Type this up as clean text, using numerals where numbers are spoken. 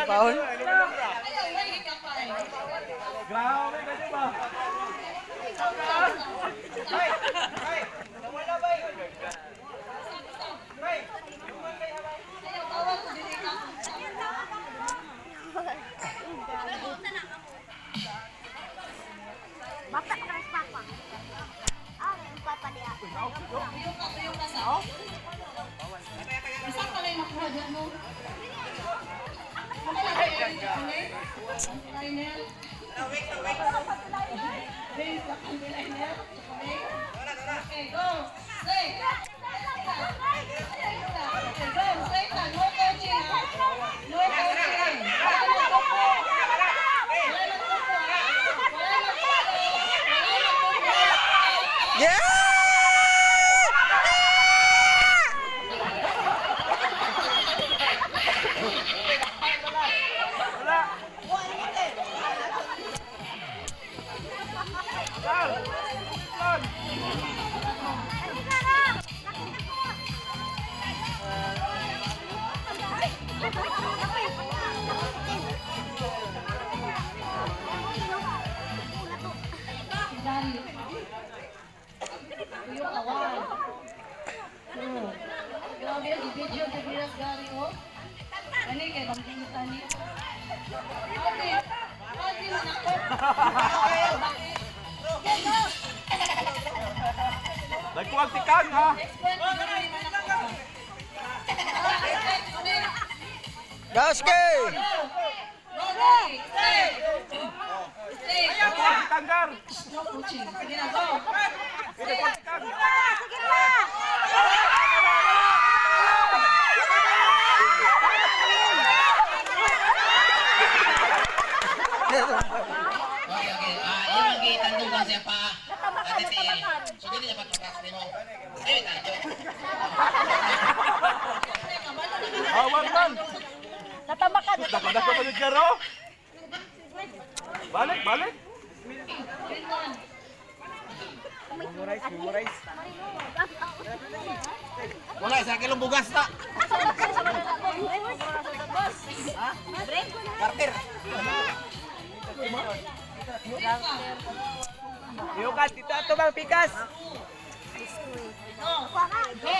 Paul. Grabe kasi ba? Basta ka ng papa. Yung papa niya. Yung kasal. Isang pala yung nakuha dyan mo. Okay, go. Stay. Okay, go. Stay lang. No coaching, ha? No coaching. Wala lang po. Wala lang po. Wala lang po. Wala lang po. Yeah! Dari. Tuyok awan. Grabe yung video sa Biras Gary, oh. Ano kayo, bang tani? Ate, ate man ako. Nagkuwag tikan ha. Expert na rin man ako. Gaske! Stay! Stay! Stay! Nagkuwag tikan gar. No coaching. Sige na, go! Nagkuwag tikan. Sige na! Okay, okay. Yung lagi tandugan siya pa. Ate, so hindi dapat patas mo. Ayun na, ito. Awag man. Natamakan. Dapat pa ni Jaro. Balik, balik. Wala, isa kilong bugas na. Carter. Yukat, ito bang pikas? Go! Go!